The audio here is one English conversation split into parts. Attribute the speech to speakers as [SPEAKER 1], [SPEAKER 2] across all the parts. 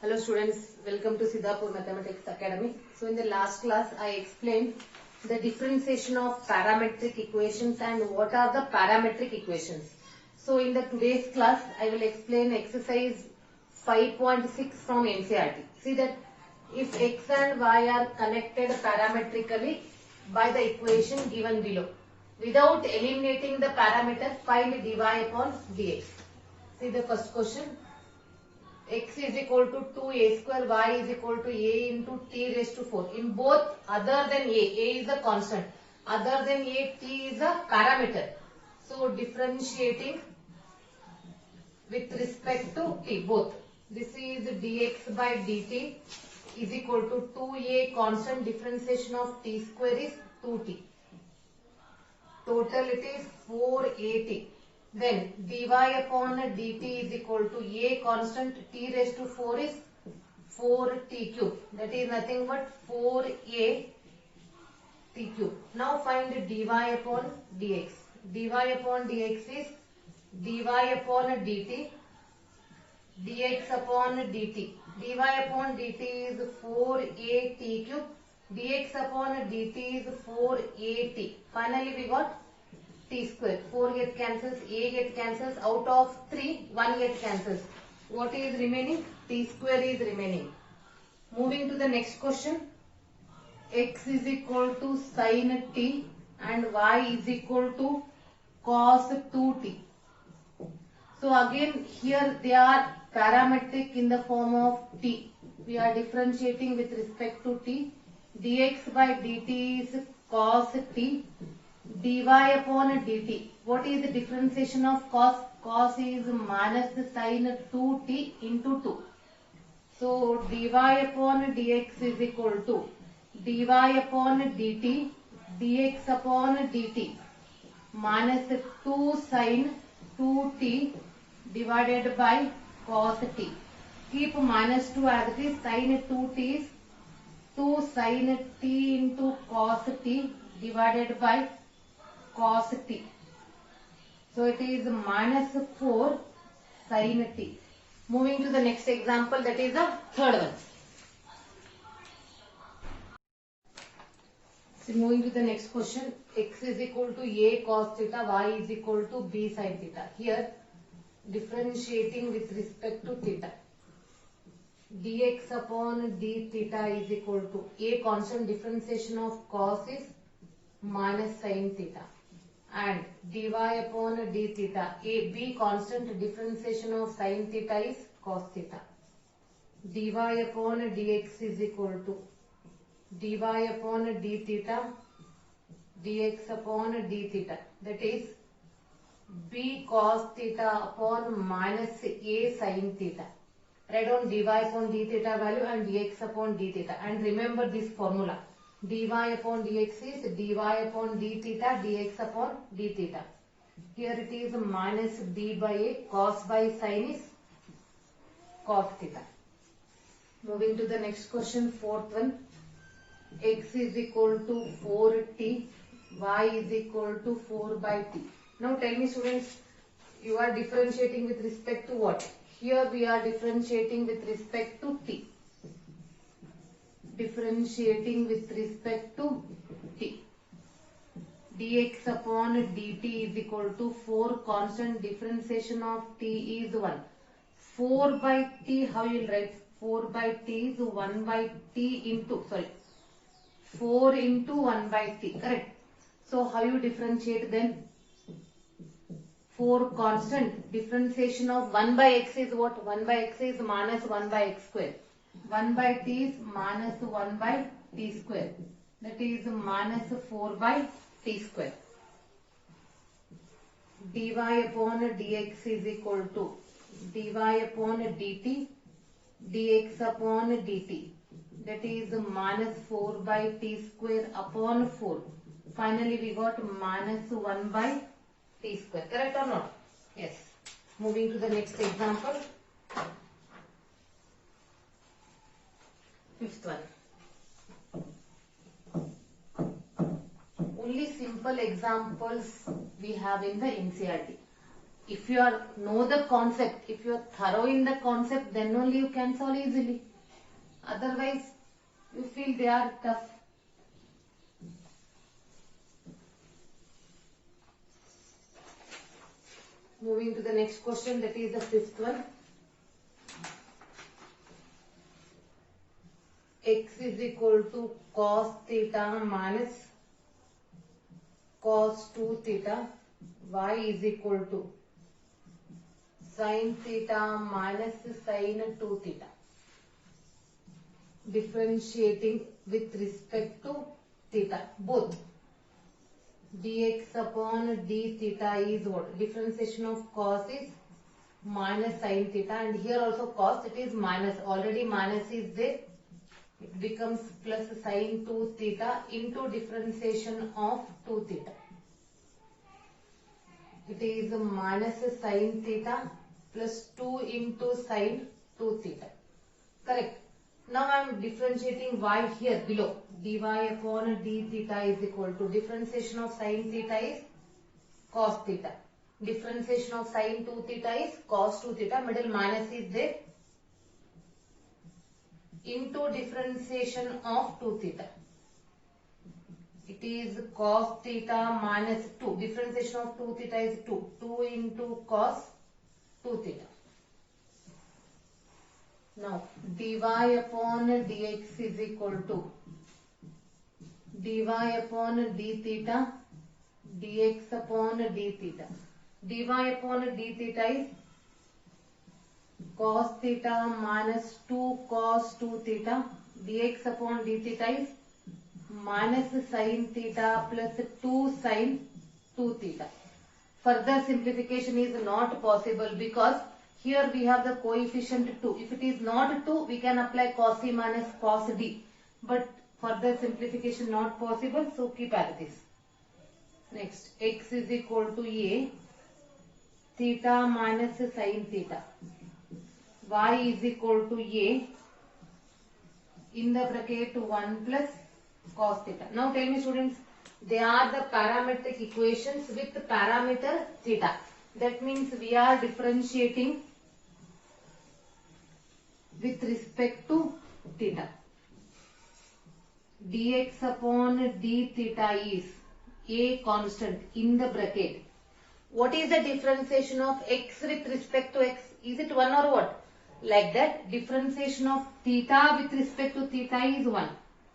[SPEAKER 1] Hello students, welcome to Siddhapur Mathematics Academy. So in the last class I explained the differentiation of parametric equations and what are the parametric equations. So in the today's class I will explain exercise 5.6 from NCERT. See that if x and y are connected parametrically by the equation given below, without eliminating the parameter, find dy upon dx. See the first question. X is equal to 2a square, y is equal to a into t raised to 4. In both other than a is a constant. Other than a, t is a parameter. So differentiating with respect to t, both. This is dx by dt is equal to 2a constant, differentiation of t square is 2t. Total it is 4at. Then dy upon dt is equal to a constant, t raised to 4 is 4t cube. That is nothing but 4a t cube. Now find dy upon dx. dy upon dx is dy upon dt, dx upon dt. dy upon dt is 4a t cube. dx upon dt is 4at. Finally we got t square. 4 get cancels, a get cancels, out of 3, 1 get cancels. What is remaining? T square is remaining. Moving to the next question. X is equal to sin t and y is equal to cos 2t. So again here they are parametric in the form of t. We are differentiating with respect to t. dx by dt is cos t. dy upon dt. What is the differentiation of cos? Cos is minus the sin 2t into 2. So dy upon dx is equal to dy upon dt, dx upon dt minus 2 sin 2t divided by cos t. Keep minus 2 as it is. Sin 2t is 2 sin t into cos t divided by cos t. So it is minus 4 sin t. Moving to the next example, that is the third one. So moving to the next question, x is equal to a cos theta, y is equal to b sin theta. Here differentiating with respect to theta. dx upon d theta is equal to a constant, differentiation of cos is minus sin theta, and dy upon d theta, a b constant, differentiation of sin theta is cos theta. dy upon dx is equal to dy upon d theta, dx upon d theta, that is b cos theta upon minus a sin theta. Write down dy upon d theta value and dx upon d theta, and remember this formula. dy upon dx is dy upon d theta, dx upon d theta. Here it is minus b by a, cos by sin is cos theta. Moving to the next question, fourth one. X is equal to 4t, y is equal to 4 by t. Now tell me students, you are differentiating with respect to what? Here we are differentiating with respect to t. Differentiating with respect to t. dx upon dt is equal to 4 constant, differentiation of t is 1. 4 by t, how you will write? 4 by t is 1 by t into, 4 into 1 by t, correct? So how you differentiate then? 4 constant, differentiation of 1 by x is what? 1 by x is minus 1 by x square. 1 by t is minus 1 by t square. That is minus 4 by t square. dy upon dx is equal to dy upon dt, dx upon dt. That is minus 4 by t square upon 4. Finally we got minus 1 by t square. Correct or not? Yes. Moving to the next example. Fifth one. Only simple examples we have in the NCERT. If you are know the concept, if you are thorough in the concept, then only you can solve easily. Otherwise, you feel they are tough. Moving to the next question, that is the fifth one. X is equal to cos theta minus cos 2 theta. Y is equal to sin theta minus sin 2 theta. Differentiating with respect to theta, both. Dx upon d theta is what? Differentiation of cos is minus sin theta, and here also cos, it is minus. Already minus is there. It becomes plus sin 2 theta into differentiation of 2 theta. It is minus sin theta plus 2 into sin 2 theta. Correct. Now I am differentiating y here below. Dy upon d theta is equal to differentiation of sin theta is cos theta. Differentiation of sin 2 theta is cos 2 theta. Middle minus is there. Into differentiation of 2 theta. It is cos theta minus 2. Differentiation of 2 theta is 2. 2 into cos 2 theta. Now dy upon dx is equal to dy upon d theta dx upon d theta. Dy upon d theta is cos theta minus 2 cos 2 theta. Dx upon d theta is minus sin theta plus 2 sin 2 theta. Further simplification is not possible because here we have the coefficient 2. If it is not 2, we can apply cos C minus cos D. But further simplification not possible, so keep as this. Next, x is equal to a theta minus sin theta. Y is equal to a in the bracket 1 plus cos theta. Now tell me students, they are the parametric equations with parameter theta. That means we are differentiating with respect to theta. Dx upon d theta is a constant in the bracket. What is the differentiation of x with respect to x? Is it 1 or what? Like that, differentiation of theta with respect to theta is 1.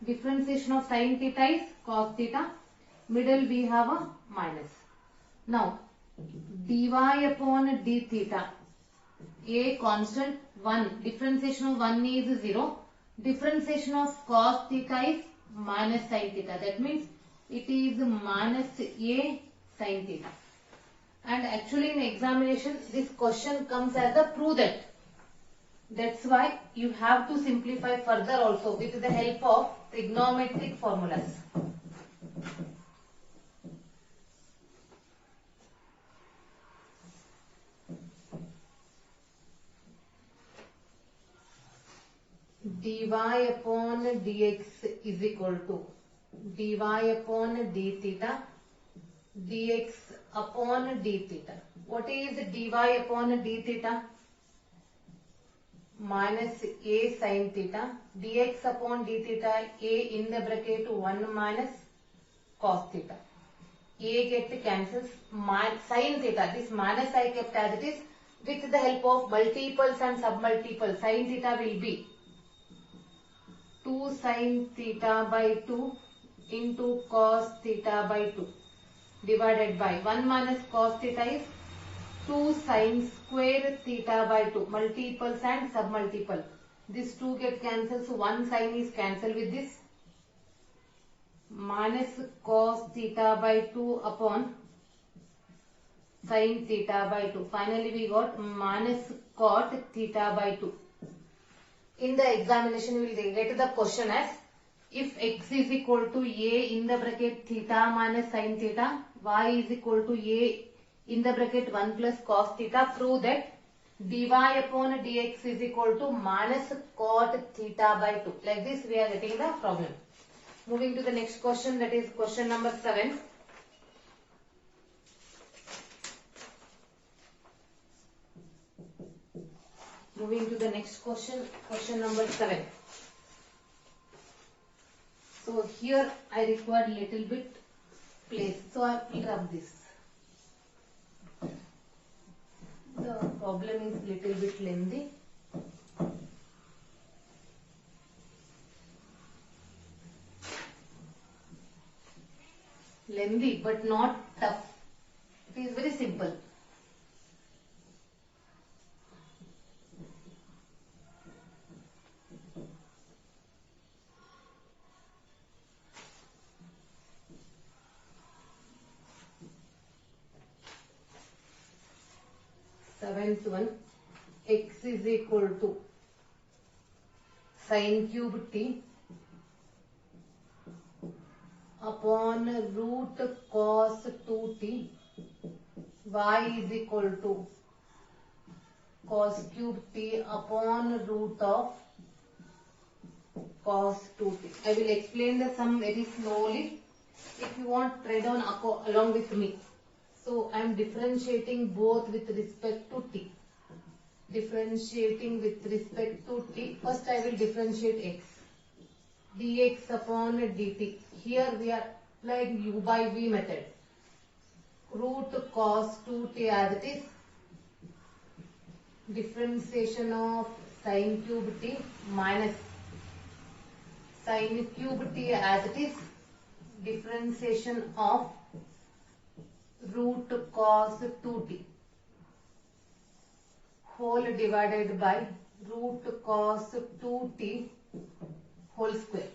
[SPEAKER 1] Differentiation of sin theta is cos theta. Middle we have a minus. Now, dy upon d theta, a constant 1. Differentiation of 1 is 0. Differentiation of cos theta is minus sin theta. That means it is minus a sin theta. And actually in examination, this question comes as a prove that. That's why you have to simplify further also with the help of trigonometric formulas. Dy upon dx is equal to dy upon d theta dx upon d theta. What is dy upon d theta? Minus a sin theta. Dx upon d theta, a in the bracket 1 minus cos theta. A get cancels. Sin theta, this minus I kept as it is. With the help of multiples and submultiples, sin theta will be 2 sin theta by 2 into cos theta by 2 divided by 1 minus cos theta is 2 sin square theta by 2. Multiples and submultiple. This 2 get cancelled, so 1 sin is cancelled with this. Minus cos theta by 2 upon sin theta by 2. Finally we got minus cot theta by 2. In the examination we will get the question as, if x is equal to a in the bracket theta minus sin theta, y is equal to a in the bracket 1 plus cos theta, prove that dy upon dx is equal to minus cot theta by 2. Like this we are getting the problem. Moving to the next question, that is question number 7. Moving to the next question, question number 7. So here I required little bit place, so I will rub this. The problem is little bit lengthy. Lengthy but not tough. It is very simple. Seventh one, x is equal to sine cube t upon root cos 2t, y is equal to cos cube t upon root of cos 2t. I will explain the sum very slowly. If you want, write down along with me. So I am differentiating both with respect to t. Differentiating with respect to t. First I will differentiate x. dx upon dt. Here we are applying u by v method. Root cos 2t as it is. Differentiation of sin cube t minus sin cube t as it is. Differentiation of root cos 2t whole divided by root cos 2t whole square.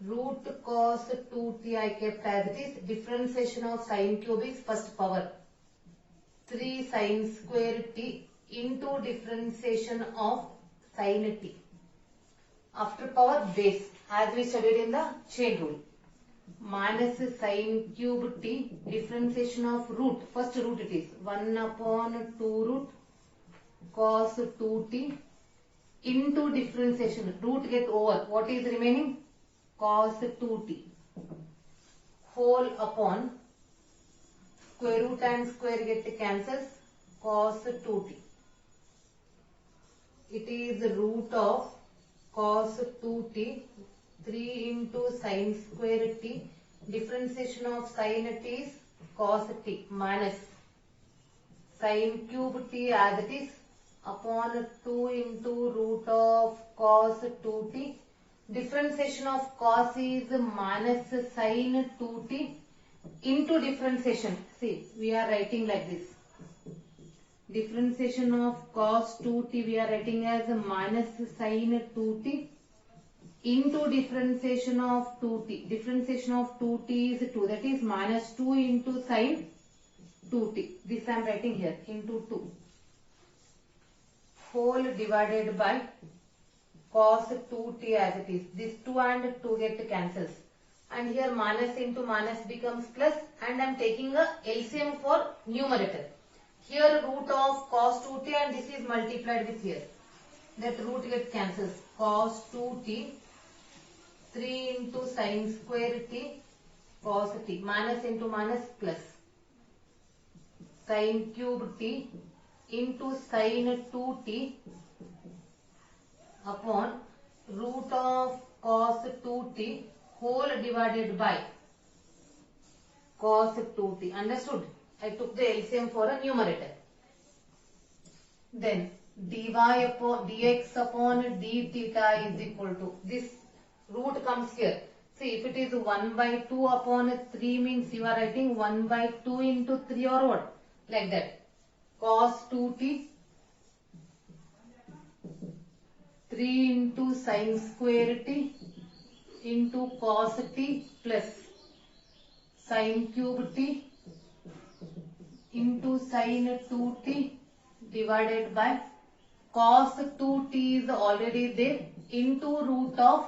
[SPEAKER 1] Root cos 2t I kept as it is. Differentiation of sin cube is first power 3 sin square t into differentiation of sin t. After power base as we studied in the chain rule. Minus sin cube t, differentiation of root. First root it is 1 upon 2 root cos 2t into differentiation. Root get over. What is remaining? Cos 2t whole upon square root and square get cancels. Cos 2t. It is root of cos 2t 3 into sin square t. Differentiation of sin t is cos t minus sin cube t as it is upon 2 into root of cos 2t. Differentiation of cos is minus sin 2t into differentiation. See, we are writing like this. Differentiation of cos 2t we are writing as minus sin 2t into differentiation of 2t. Differentiation of 2t is 2. That is minus 2 into sin 2t. This I am writing here into 2. Whole divided by cos 2t as it is. This 2 and 2 get cancels. And here minus into minus becomes plus. And I am taking a LCM for numerator. Here root of cos 2t and this is multiplied with here. That root gets cancels. Cos 2t 3 into sin square t cos t minus into minus plus sin cube t into sin 2t upon root of cos 2t whole divided by cos 2t. Understood? I took the LCM for a numerator. Then dy upon dx upon d theta is equal to this root comes here. See, if it is 1 by 2 upon 3 means you are writing 1 by 2 into 3 or what? Like that. Cos 2t 3 into sin square t into cos t plus sin cube t into sin 2t divided by cos 2t is already there into root of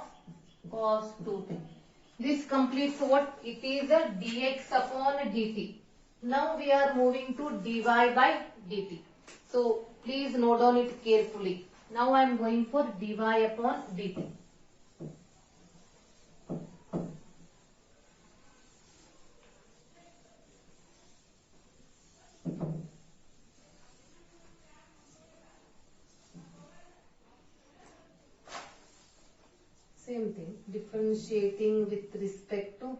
[SPEAKER 1] cos 2t. This completes what? It is a dx upon dt. Now we are moving to dy by dt. So please note down it carefully. Now I am going for dy upon dt. differentiating with respect to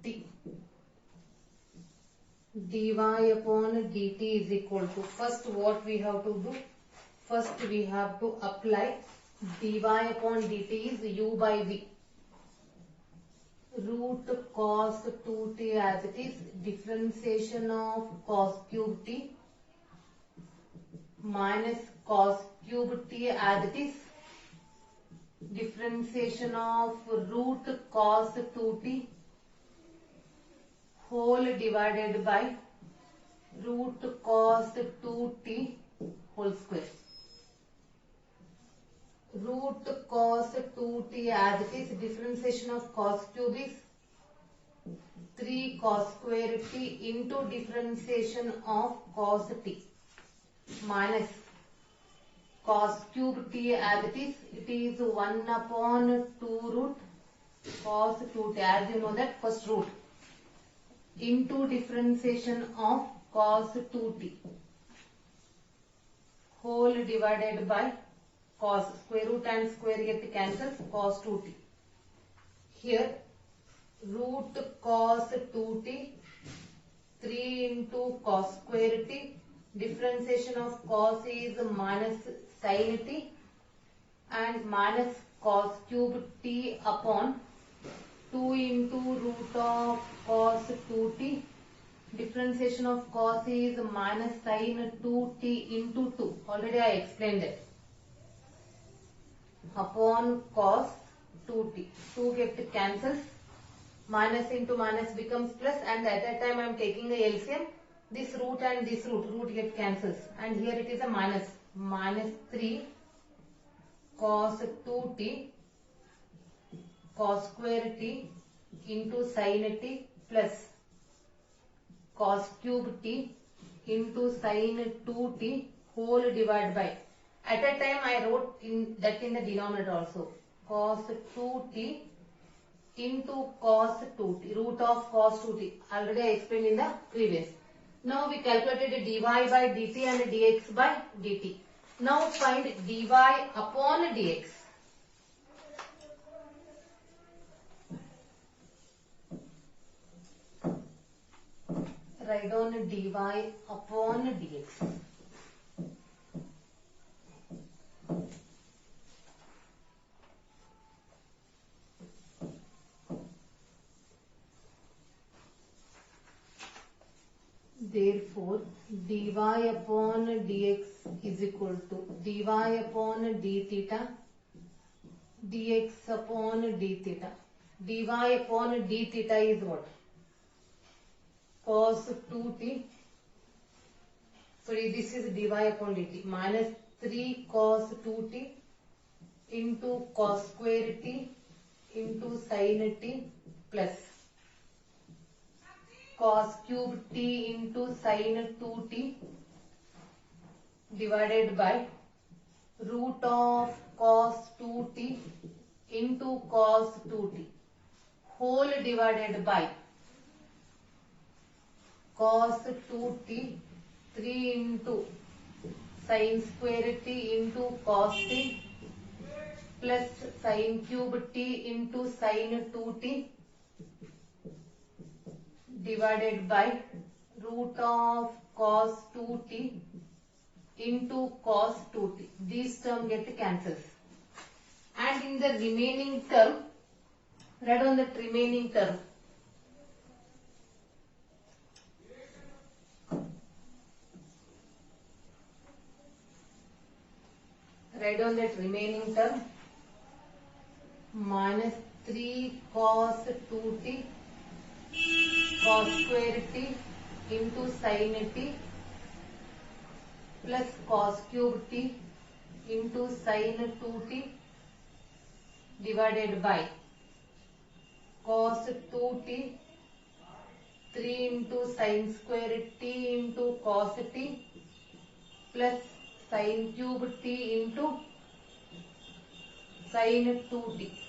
[SPEAKER 1] t. dy upon dt is equal to, first what we have to do, first we have to apply dy upon dt is u by v, root cos 2t as it is, differentiation of cos cube t minus cos cube t as it is, differentiation of root cos 2t whole divided by root cos 2t whole square. Root cos 2t as it is, differentiation of cos cube is 3 cos square t into differentiation of cos t minus cos cube t as it is 1 upon 2 root cos 2t, as you know that first root, into differentiation of cos 2t whole divided by cos, square root and square get cancels, cos 2t. Here root cos 2t 3 into cos square t, differentiation of cos is minus sin t and minus cos cube t upon 2 into root of cos 2t, differentiation of cos is minus sin 2t into 2, already I explained it, upon cos 2t, 2 get cancels, minus into minus becomes plus, and at that time I am taking the LCM, this root and this root get cancels, and here it is a minus, minus 3 cos 2t cos square t into sin t plus cos cube t into sin 2t whole divided by, at a time I wrote in that in the denominator also, cos 2t into cos 2t, root of cos 2t, already I explained in the previous. Now we calculated dy by dt and dx by dt. Now find dy upon dx. Write down dy upon dx. Therefore, dy upon dx is equal to dy upon d theta dx upon d theta. Dy upon d theta is what? Cos 2t. So this is dy upon dt minus 3 cos 2t into cos square t into sin t plus cos cube t into sin 2t divided by root of cos 2t into cos 2t whole divided by cos 2t 3 into sin square t into cos t plus sin cube t into sin 2t divided by root of cos 2t into cos 2t. These terms get cancels. And in the remaining term, write down that remaining term. Write down that remaining term minus 3 cos 2t cos square t into sin t plus cos cube t into sin 2t divided by cos 2t 3 into sin square t into cos t plus sin cube t into sin 2t.